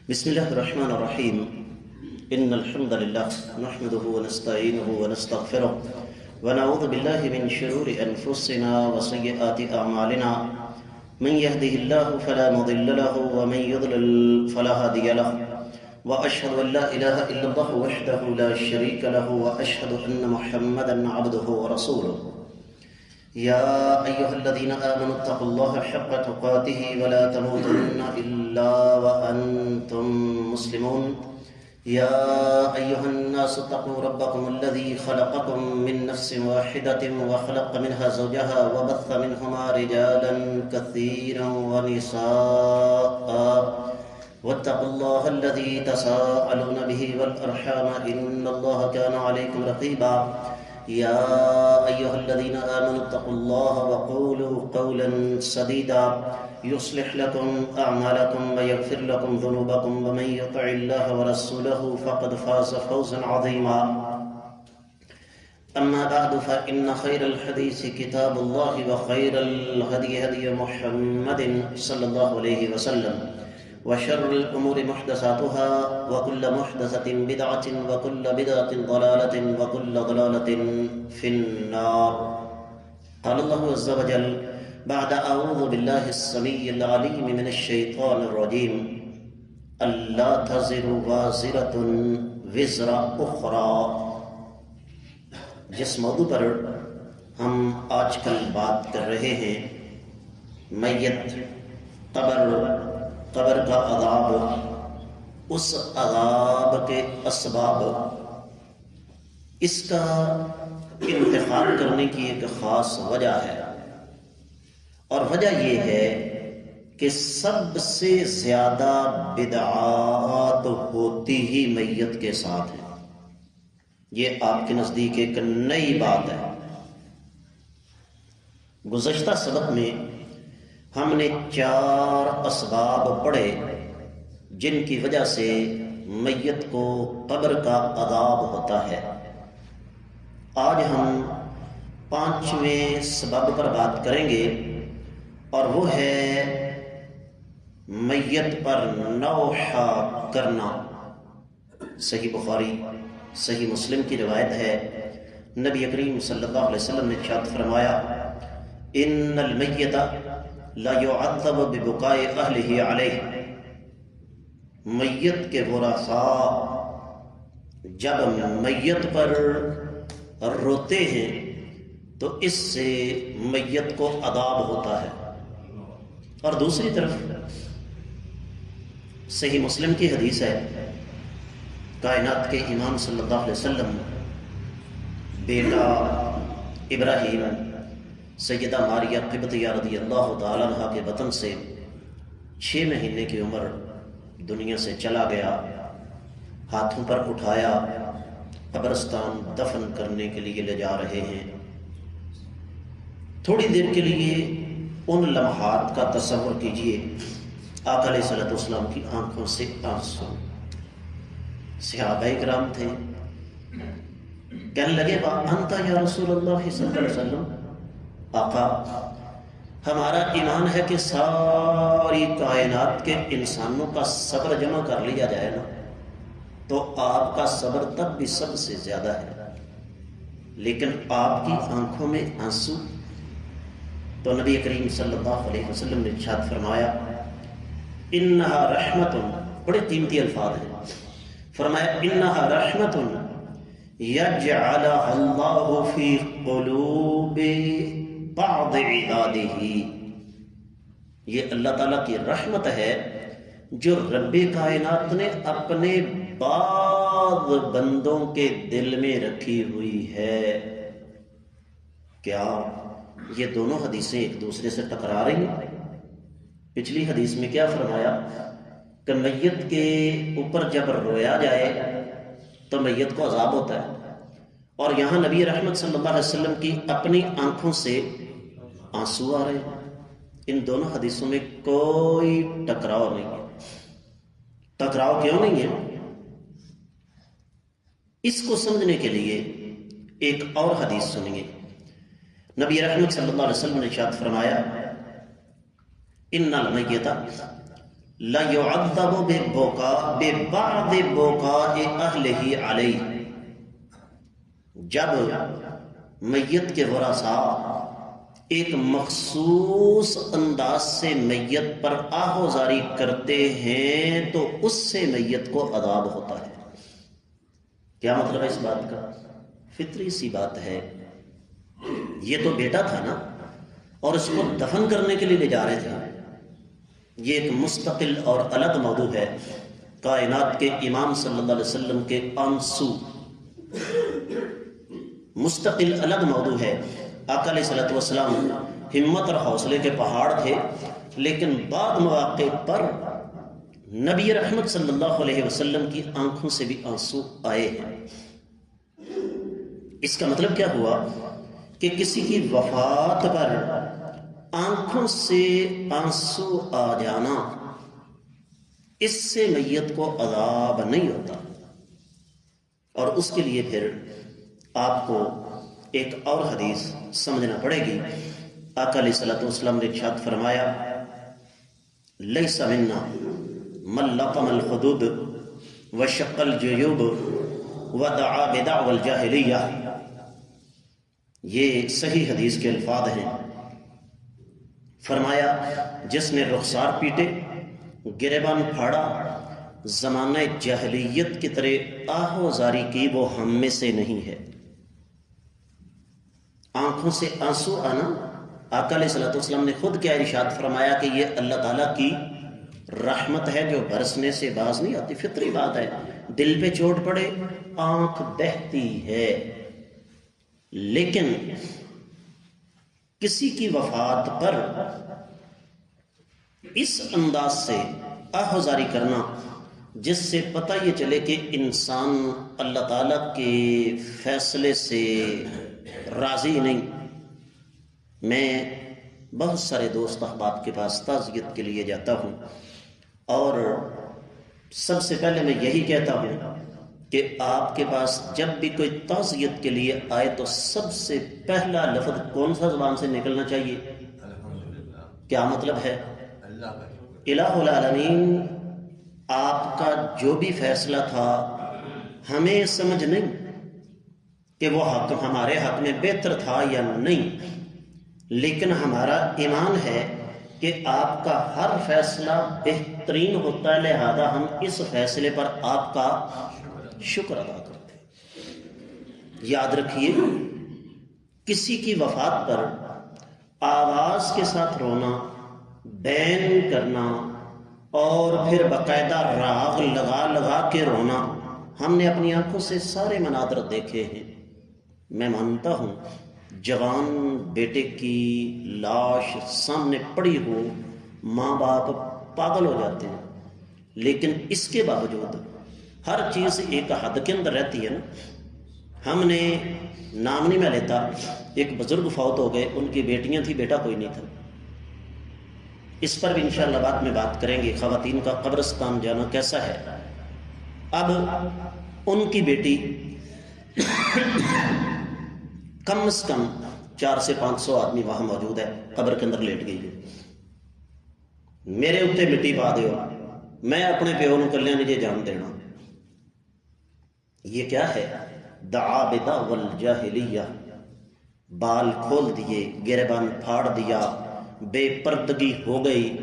بسم الله الرحمن الرحيم. إن الحمد لله نحمده ونستعينه ونستغفره ونعوذ بالله من شرور أنفسنا وسيئات أعمالنا. من يهده الله فلا مضل له ومن يضلل فلا هادي له، وأشهد أن لا إله إلا الله وحده لا شريك له، وأشهد أن محمدا عبده ورسوله. يا أيها الذين آمنوا اتقوا الله حق تقاته ولا تموتن إلا وأنتم مسلمون. يا أيها الناس اتقوا ربكم الذي خلقكم من نفس واحدة وخلق منها زوجها وبث منهما رجالا كثيرا ونساء، واتقوا الله الذي تساءلون به والأرحام إن الله كان عليكم رقيبا. يا أيها الذين آمنوا اتقوا الله وقولوا قولا سديدا يصلح لكم أعمالكم ويغفر لكم ذنوبكم، ومن يطع الله ورسوله فقد فاز فوزا عظيما. أما بعد فإن خير الحديث كتاب الله، وخير الهدي هدي محمد صلى الله عليه وسلم، وشر الأمور محدثاتها، وكل محدثة بدعة، وكل بدعة ضلالة، وكل ضلالة في النار. قال الله عز وجل بعد أعوذ بالله السميع العليم من الشيطان الرجيم: ألا تزر وازرة وزر أخرى. جس موضوع پر ہم آج کل بات کر رہے ہیں، میت، قبر کا عذاب، اس عذاب کے اسباب، اس کا انتخاب کرنے کی ایک خاص وجہ ہے، اور وجہ یہ ہے کہ سب سے زیادہ بدعات ہوتی ہی میت کے ساتھ ہے. یہ آپ کے نزدیک ایک نئی بات ہے. گزشتہ سبق میں ہم نے 4 اسباب پڑھے جن کی وجہ سے میت کو قبر کا عذاب ہوتا ہے. آج ہم 5ویں سبب پر بات کریں گے، اور وہ ہے میت پر نوحہ کرنا. صحیح بخاری، صحیح مسلم کی روایت ہے. نبی کریم صلی اللہ علیہ وسلم نے ارشاد فرمایا: ان المیت لا يعذب ببکاء اہلہ علیہ. میت کے ورثاء جب میت پر روتے ہیں تو اس سے میت کو عذاب ہوتا ہے. اور دوسری طرف صحیح مسلم کی حدیث ہے، کائنات کے امام صلی اللہ علیہ وسلم بیٹا ابراہیم سیدہ ماریہ قبطیہ رضی اللہ تعالیٰ عنہ کے وطن سے 6 مہینے کی عمر دنیا سے چلا گیا. ہاتھوں پر اٹھایا، قبرستان دفن کرنے کے لیے لے جا رہے ہیں. تھوڑی دیر کے لیے ان لمحات کا تصور کیجئے. آقا علیہ الصلوۃ والسلام کی آنکھوں سے آنسو. صحابہ کرام تھے، کہنے لگے: وَأَنْتَ يَا رسول اللہ صلی اللہ علیہ وسلم. آقا، ہمارا ایمان ہے کہ ساری کائنات کے انسانوں کا صبر جمع کر لیا جائے نا تو آپ کا صبر تب بھی سب سے زیادہ ہے، لیکن آپ کی آنکھوں میں آنسو. تو نبی کریم صلی اللہ علیہ وسلم نے ارشاد فرمایا: انہا رحمت. بڑے قیمتی الفاظ ہیں. فرمایا: انہا رحمت یجعلها اللہ فی قلوب بعض عبادہ. یہ اللہ تعالیٰ کی رحمت ہے جو رب کائنات نے اپنے بعض بندوں کے دل میں رکھی ہوئی ہے. کیا یہ دونوں حدیثیں ایک دوسرے سے ٹکرا رہی ہیں؟ پچھلی حدیث میں کیا فرمایا کہ میت کے اوپر جب رویا جائے تو میت کو عذاب ہوتا ہے، اور یہاں نبی رحمت صلی اللہ علیہ وسلم کی اپنی آنکھوں سے آنسو آ رہے ہیں. ان دونوں حدیثوں میں کوئی ٹکراؤ نہیں ہے. ٹکراؤ کیوں نہیں ہے؟ اس کو سمجھنے کے لیے ایک اور حدیث سنیے. نبی رحمت صلی اللہ علیہ وسلم نے ارشاد فرمایا: ان المیت لَيُعَذَّبُ بِبَعْضِ بُكَاءِ أَهْلِهِ عَلَيْهِ، جب میت کے ورثاء ایک مخصوص انداز سے میت پر آہوزاری کرتے ہیں تو اس سے میت کو عذاب ہوتا ہے۔ کیا مطلب ہے اس بات کا؟ فطری سی بات ہے، یہ تو بیٹا تھا نا، اور اس کو دفن کرنے کے لیے لے جا رہے تھے۔ یہ ایک مستقل اور الگ موضوع ہے۔ کائنات کے امام صلی اللہ علیہ وسلم کے آنسو مستقل الگ موضوع ہے۔ آقا علیہ الصلوۃ والسلام ہمت اور حوصلے کے پہاڑ تھے، لیکن بعض مواقع پر نبی رحمت صلی اللہ علیہ وسلم کی آنکھوں سے بھی آنسو آئے ہیں۔ اس کا مطلب کیا ہوا کہ کسی کی وفات پر آنکھوں سے آنسو آ جانا، اس سے میت کو عذاب نہیں ہوتا، اور اس کے لیے پھر آپ کو ایک اور حدیث سمجھنا پڑے گی۔ آقا علیہ الصلوۃ والسلام نے ارشاد فرمایا، لیس منا من لطم الخدود وشق الجیوب ودعا بدعوى الجاہلیہ۔ یہ صحیح حدیث کے الفاظ ہیں۔ فرمایا، جس نے رخسار پیٹے، گریبان پھاڑا، زمانہ جاہلیت کی طرح آہوزاری کی، وہ ہم میں سے نہیں ہے۔ آنکھوں سے آنسو آنا، آقا علیہ الصلوۃ والسلام نے خود کیا ارشاد فرمایا کہ یہ اللہ تعالیٰ کی رحمت ہے جو برسنے سے باز نہیں آتی۔ فطری بات ہے، دل پہ چوٹ پڑے آنکھ بہتی ہے، لیکن کسی کی وفات پر اس انداز سے آہوزاری کرنا جس سے پتہ یہ چلے کہ انسان اللہ تعالیٰ کے فیصلے سے راضی نہیں۔ میں بہت سارے دوست احباب کے پاس تعزیت کے لیے جاتا ہوں، اور سب سے پہلے میں یہی کہتا ہوں کہ آپ کے پاس جب بھی کوئی تعزیت کے لیے آئے تو سب سے پہلا لفظ کون سا زبان سے نکلنا چاہیے؟ کیا مطلب ہے؟ الہ العالمین آپ کا جو بھی فیصلہ تھا ہمیں سمجھ نہیں کہ وہ حق ہمارے حق میں بہتر تھا یا نہیں، لیکن ہمارا ایمان ہے کہ آپ کا ہر فیصلہ بہترین ہوتا ہے، لہذا ہم اس فیصلے پر آپ کا شکر ادا کرتے ہیں۔ یاد رکھیے، کسی کی وفات پر آواز کے ساتھ رونا، بین کرنا، اور پھر باقاعدہ راگ لگا لگا کے رونا، ہم نے اپنی آنکھوں سے سارے مناظر دیکھے ہیں۔ میں مانتا ہوں جوان بیٹے کی لاش سامنے پڑی ہو ماں باپ پاگل ہو جاتے ہیں، لیکن اس کے باوجود ہر چیز ایک حد کے اندر رہتی ہے نا۔ ہم نے نام نہیں میں لیتا، ایک بزرگ فوت ہو گئے، ان کی بیٹیاں تھیں، بیٹا کوئی نہیں تھا۔ اس پر بھی انشاءاللہ بعد میں بات کریں گے، خواتین کا قبرستان جانا کیسا ہے۔ اب ان کی بیٹی کم از کم 400 سے 500 آدمی وہاں موجود ہے، قبر کے اندر لیٹ گئی ہے۔ میرے اتنے مٹی پا دیو، میں اپنے پیو نو کلیاں نہیں جان دینا۔ یہ کیا ہے؟ دعا بدعوی الجاہلیہ، بال کھول دیے، گریبان پھاڑ دیا، بے پردگی ہو گئی،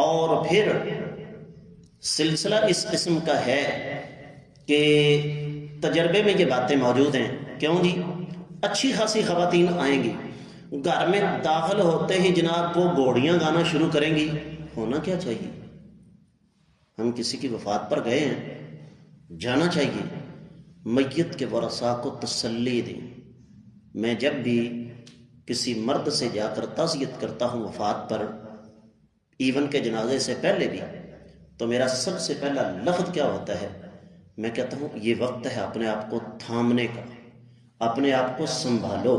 اور پھر سلسلہ اس قسم کا ہے کہ تجربے میں یہ باتیں موجود ہیں۔ کیوں جی؟ اچھی خاصی خواتین آئیں گی، گھر میں داخل ہوتے ہی جناب وہ گھوڑیاں گانا شروع کریں گی۔ ہونا کیا چاہیے؟ ہم کسی کی وفات پر گئے ہیں، جانا چاہیے، میت کے ورثاء کو تسلی دیں۔ میں جب بھی کسی مرد سے جا کر تعزیت کرتا ہوں وفات پر، ایون کے جنازے سے پہلے بھی، تو میرا سب سے پہلا لفظ کیا ہوتا ہے؟ میں کہتا ہوں یہ وقت ہے اپنے آپ کو تھامنے کا، اپنے آپ کو سنبھالو۔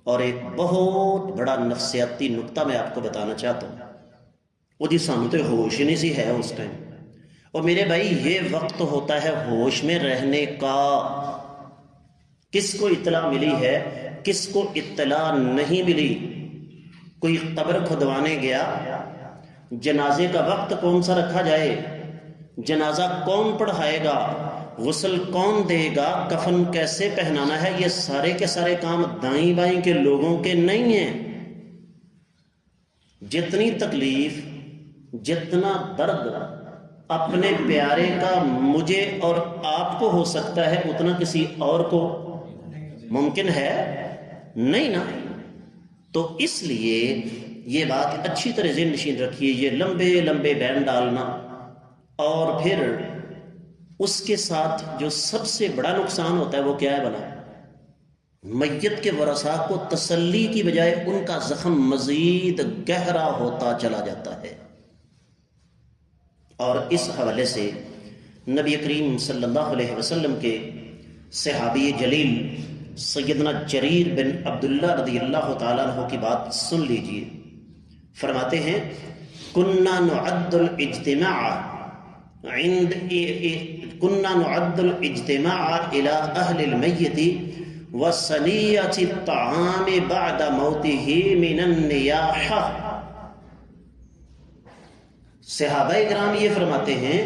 اور ایک بہت بڑا نفسیاتی نقطہ میں آپ کو بتانا چاہتا ہوں، وہ جی سانو تو ہوش ہی نہیں سی ہے اس ٹائم۔ اور میرے بھائی یہ وقت ہوتا ہے ہوش میں رہنے کا۔ کس کو اطلاع ملی ہے، کس کو اطلاع نہیں ملی؟ کوئی قبر کھدوانے گیا، جنازے کا وقت کون سا رکھا جائے، جنازہ کون پڑھائے گا، غسل کون دے گا، کفن کیسے پہنانا ہے، یہ سارے کے سارے کام دائیں بائیں کے لوگوں کے نہیں ہیں۔ جتنی تکلیف، جتنا درد اپنے پیارے کا مجھے اور آپ کو ہو سکتا ہے اتنا کسی اور کو ممکن ہے نہیں نا۔ تو اس لیے یہ بات اچھی طرح ذہن نشین رکھیے، یہ لمبے لمبے بین ڈالنا اور پھر اس کے ساتھ جو سب سے بڑا نقصان ہوتا ہے وہ کیا ہے بنا، میت کے ورثاء کو تسلی کی بجائے ان کا زخم مزید گہرا ہوتا چلا جاتا ہے۔ اور اس حوالے سے نبی کریم صلی اللہ علیہ وسلم کے صحابی جلیل سیدنا جریر بن عبداللہ رضی اللہ تعالیٰ عنہ کی بات سن لیجئے۔ فرماتے ہیں كنا نعد الاجتماع الى اہل المیت وصنیۃ الطعام بعد موته من النیاحہ۔ صحابہ کرام یہ فرماتے ہیں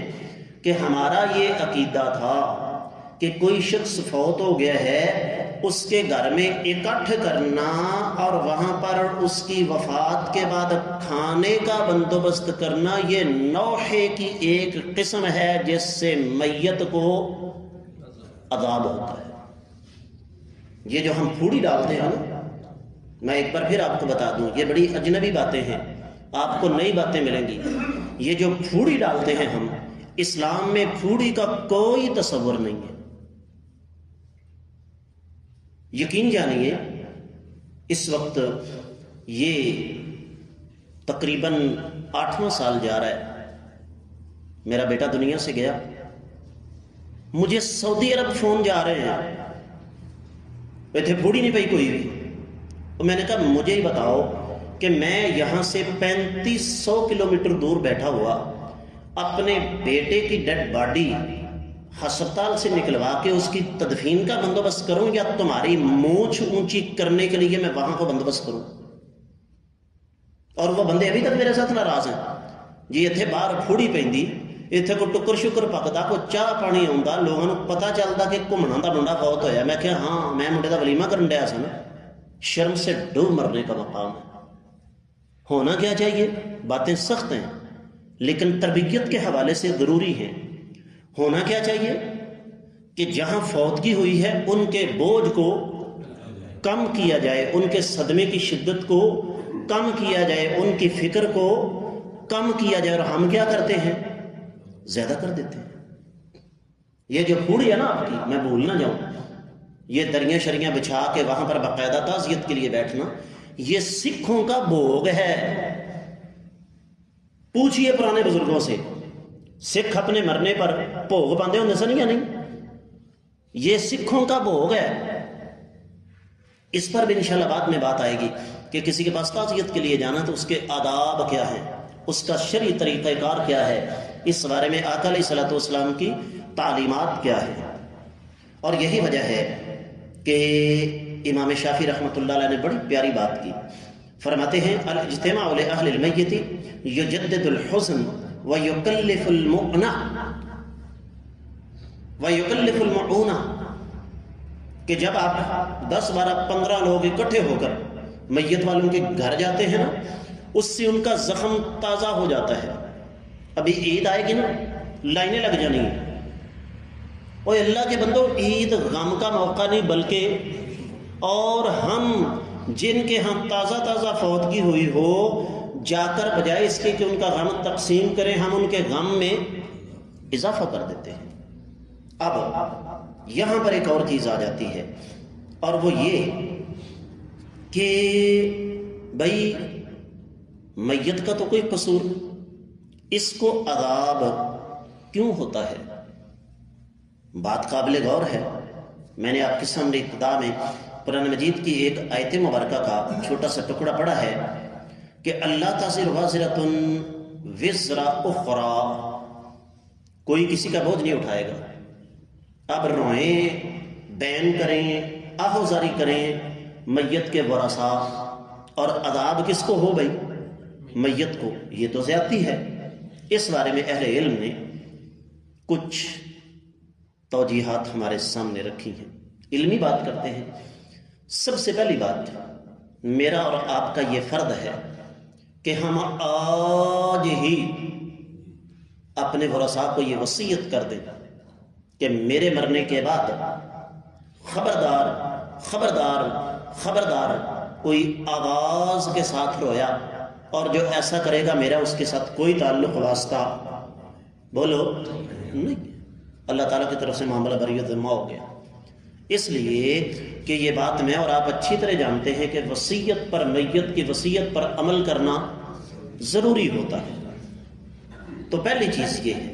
کہ ہمارا یہ عقیدہ تھا کہ کوئی شخص فوت ہو گیا ہے، اس کے گھر میں اکٹھ کرنا اور وہاں پر اس کی وفات کے بعد کھانے کا بندوبست کرنا یہ نوحے کی ایک قسم ہے جس سے میت کو عذاب ہوتا ہے۔ یہ جو ہم پھوڑی ڈالتے ہیں نا، میں ایک بار پھر آپ کو بتا دوں، یہ بڑی اجنبی باتیں ہیں، آپ کو نئی باتیں ملیں گی۔ یہ جو پھوڑی ڈالتے ہیں ہم، اسلام میں پھوڑی کا کوئی تصور نہیں ہے۔ یقین جانیے اس وقت یہ تقریباً 8واں سال جا رہا ہے، میرا بیٹا دنیا سے گیا، مجھے سعودی عرب فون جا رہے ہیں، اتنے پھوڑی نہیں پئی کوئی بھی۔ تو میں نے کہا مجھے ہی بتاؤ کہ میں یہاں سے 3500 کلومیٹر دور بیٹھا ہوا اپنے بیٹے کی ڈیڈ باڈی ہسپتال سے نکلوا کے اس کی تدفین کا بندوبست کروں یا تمہاری مونچھ اونچی کرنے کے لیے میں وہاں کو بندوبست کروں؟ اور وہ بندے ابھی تک میرے ساتھ ناراض ہیں جی۔ اتنے باہر پھوڑی پیندی، اتنے کو ٹکر شکر پکتا، کو چاہ پانی آتا، لوگوں کو پتا چلتا کہ گھومنا کا منڈا فوت ہویا۔ میں کہا ہاں میں منڈے کا ولیمہ کرن ڈیا سا نا، شرم سے ڈوب مرنے کا مقام ہے۔ ہونا کیا چاہیے؟ باتیں سخت ہیں لیکن تربیت کے حوالے سے ضروری ہیں۔ ہونا کیا چاہیے کہ جہاں فوتگی ہوئی ہے ان کے بوجھ کو کم کیا جائے، ان کے صدمے کی شدت کو کم کیا جائے، ان کی فکر کو کم کیا جائے۔ اور ہم کیا کرتے ہیں؟ زیادہ کر دیتے ہیں۔ یہ جو پھوڑی ہے نا آپ کی، میں بھول نہ جاؤں، یہ دریاں شریاں بچھا کے وہاں پر باقاعدہ تعزیت کے لیے بیٹھنا، یہ سکھوں کا بھوگ ہے۔ پوچھئے پرانے بزرگوں سے، سکھ اپنے مرنے پر بھوگ پاندے ہوندے سن یا نہیں؟ یہ سکھوں کا بھوگ ہے۔ اس پر بھی انشاءاللہ بعد میں بات آئے گی کہ کسی کے پاس تعزیت کے لیے جانا تو اس کے آداب کیا ہیں، اس کا شرعی طریقہ کار کیا ہے، اس بارے میں آقا علیہ الصلوۃ والسلام کی تعلیمات کیا ہے۔ اور یہی وجہ ہے کہ امام شافعی رحمۃ اللہ علیہ نے بڑی پیاری بات کی، فرماتے ہیں الاجتماع لأہل المیت یجدد الحزن ویکلف المؤنہ کہ جب آپ 10 12 15 لوگ اکٹھے ہو کر میت والوں کے گھر جاتے ہیں نا، اس سے ان کا زخم تازہ ہو جاتا ہے۔ ابھی عید آئے گی نا، لائنیں لگ جانی ہیں۔ اور اللہ کے بندو، عید غم کا موقع نہیں بلکہ اور ہم جن کے ہاں تازہ تازہ فوتگی ہوئی ہو، جا کر بجائے اس کے کہ ان کا غم تقسیم کریں، ہم ان کے غم میں اضافہ کر دیتے ہیں۔ اب یہاں پر ایک اور چیز آ جاتی ہے، اور وہ یہ کہ بھائی میت کا تو کوئی قصور نہیں، اس کو عذاب کیوں ہوتا ہے؟ بات قابل غور ہے۔ میں نے آپ کے سامنے ابتدا میں قرآن مجید کی ایک آیت مبارکہ کا چھوٹا سا ٹکڑا پڑھا ہے کہ اللہ تزر وازرۃ وزر اخری، کوئی کسی کا بوجھ نہیں اٹھائے گا۔ اب روئیں، بین کریں، آہوزاری کریں میت کے ورثاء، اور عذاب کس کو ہو بھائی؟ میت کو، یہ تو زیادتی ہے۔ اس بارے میں اہل علم نے کچھ توجیحات ہمارے سامنے رکھی ہیں، علمی بات کرتے ہیں۔ سب سے پہلی بات، میرا اور آپ کا یہ فرض ہے کہ ہم آج ہی اپنے ورثاء کو یہ وصیت کر دیں کہ میرے مرنے کے بعد خبردار خبردار خبردار کوئی آواز کے ساتھ رویا اور جو ایسا کرے گا میرا اس کے ساتھ کوئی تعلق واسطہ بولو نہیں، اللہ تعالیٰ کی طرف سے معاملہ بری ذمہ ہو گیا۔ اس لیے کہ یہ بات میں اور آپ اچھی طرح جانتے ہیں کہ وصیت پر، میت کی وصیت پر عمل کرنا ضروری ہوتا ہے۔ تو پہلی چیز یہ ہے،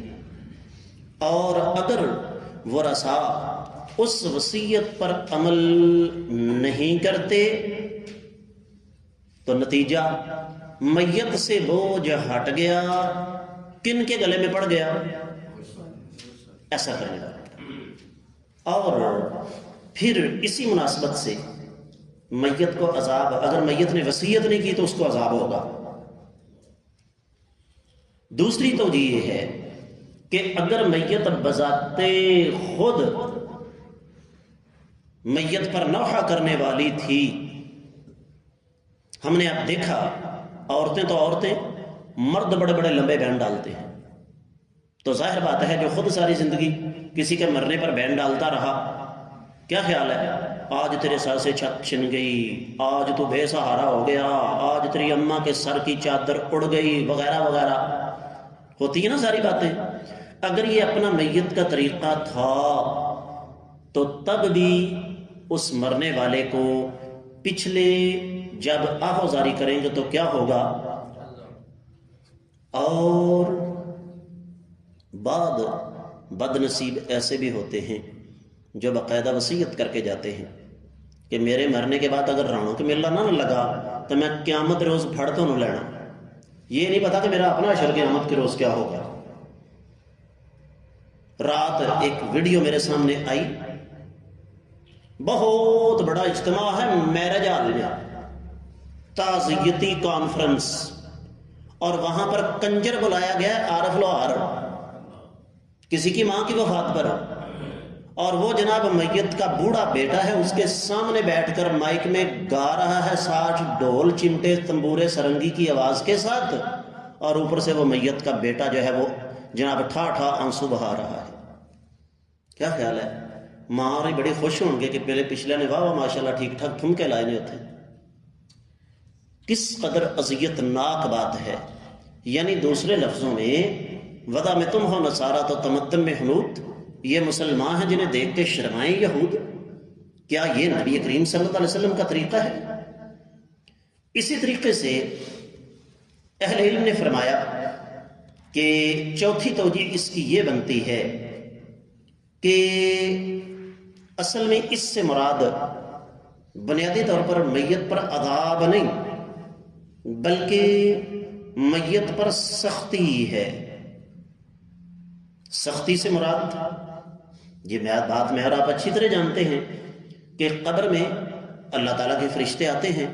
اور اگر ورثاء اس وصیت پر عمل نہیں کرتے تو نتیجہ میت سے بوجھ ہٹ گیا، کن کے گلے میں پڑ گیا؟ ایسا کرنے کا۔ اور پھر اسی مناسبت سے میت کو عذاب، اگر میت نے وصیت نہیں کی تو اس کو عذاب ہوگا۔ دوسری توجہ یہ ہے کہ اگر میت بذات خود میت پر نوحہ کرنے والی تھی، ہم نے اب دیکھا عورتیں تو عورتیں، مرد بڑے بڑے لمبے بین ڈالتے ہیں، تو ظاہر بات ہے جو خود ساری زندگی کسی کے مرنے پر بین ڈالتا رہا، کیا خیال ہے آج تیرے سر سے چھت چھن گئی، آج تو بے سہارا ہو گیا، آج تیری اماں کے سر کی چادر اڑ گئی، وغیرہ وغیرہ ہوتی ہے نا ساری باتیں۔ اگر یہ اپنا میت کا طریقہ تھا تو تب بھی اس مرنے والے کو پچھلے جب آہوزاری کریں گے تو کیا ہوگا؟ اور بعد بد نصیب ایسے بھی ہوتے ہیں جو باقاعدہ وصیت کر کے جاتے ہیں کہ میرے مرنے کے بعد اگر رانوں کے میلہ نہ لگا تو میں قیامت روز پھڑ تو نہ لینا، یہ نہیں پتا کہ میرا اپنا اشر قیامت کے روز کیا ہوگا۔ رات ایک ویڈیو میرے سامنے آئی، بہت بڑا اجتماع ہے میرج ہال میں، تعزیتی کانفرنس، اور وہاں پر کنجر بلایا گیا ہے عارف لوہار، کسی کی ماں کی وفات پر، اور وہ جناب میت کا بوڑھا بیٹا ہے، اس کے سامنے بیٹھ کر مائک میں گا رہا ہے، ساٹھ ڈھول چمٹے تنبورے سرنگی کی آواز کے ساتھ، اور اوپر سے وہ میت کا بیٹا جو ہے وہ جناب ٹھا ٹھا آنسو بہا رہا ہے۔ کیا خیال ہے؟ ماں اور بڑی خوش ہوں گے کہ پہلے پچھلے نے واہ ماشاءاللہ ٹھیک ٹھاک ٹھمکے لائے نہیں ہوتے۔ کس قدر اذیت ناک بات ہے، یعنی دوسرے لفظوں میں وضع میں تم ہو نصارہ تو تمدن میں حنوت، یہ مسلمان ہیں جنہیں دیکھ کے شرمائیں یہود، کیا یہ نبی کریم صلی اللہ علیہ وسلم کا طریقہ ہے؟ اسی طریقے سے اہل علم نے فرمایا کہ چوتھی توجہ اس کی یہ بنتی ہے کہ اصل میں اس سے مراد بنیادی طور پر میت پر عذاب نہیں بلکہ میت پر سختی ہے۔ سختی سے مراد یہ بات میں اور آپ اچھی طرح جانتے ہیں کہ قبر میں اللہ تعالیٰ کے فرشتے آتے ہیں،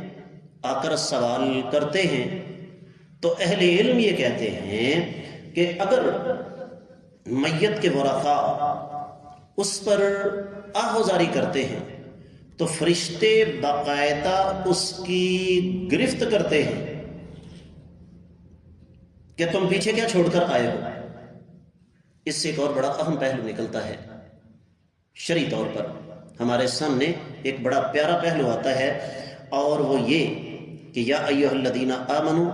آ کر سوال کرتے ہیں، تو اہل علم یہ کہتے ہیں کہ اگر میت کے ورثاء اس پر آہوزاری کرتے ہیں تو فرشتے باقاعدہ اس کی گرفت کرتے ہیں کہ تم پیچھے کیا چھوڑ کر آئے ہو۔ اس سے ایک اور بڑا اہم پہلو نکلتا ہے، شرعی طور پر ہمارے سامنے ایک بڑا پیارا پہلو آتا ہے، اور وہ یہ کہ یا ایھا الذین آمنوا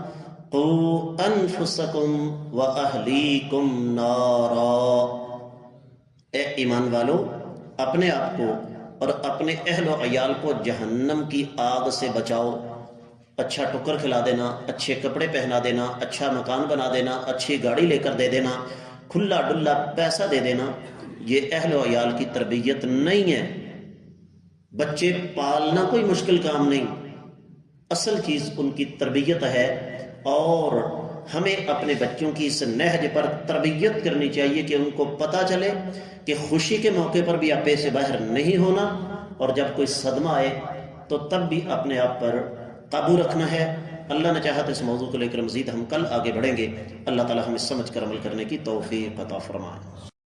قوا انفسکم واہلیکم نارا، اے ایمان والو اپنے آپ کو اور اپنے اہل و عیال کو جہنم کی آگ سے بچاؤ۔ اچھا ٹکر کھلا دینا، اچھے کپڑے پہنا دینا، اچھا مکان بنا دینا، اچھی گاڑی لے کر دے دینا، کھلا ڈلا پیسہ دے دینا، یہ اہل و عیال کی تربیت نہیں ہے۔ بچے پالنا کوئی مشکل کام نہیں، اصل چیز ان کی تربیت ہے، اور ہمیں اپنے بچوں کی اس نہج پر تربیت کرنی چاہیے کہ ان کو پتہ چلے کہ خوشی کے موقع پر بھی اپے سے باہر نہیں ہونا، اور جب کوئی صدمہ آئے تو تب بھی اپنے آپ پر قابو رکھنا ہے، اللہ نے چاہا تو اس موضوع کو لے کر مزید ہم کل آگے بڑھیں گے۔ اللہ تعالی ہمیں سمجھ کر عمل کرنے کی توفیق عطا فرمائے۔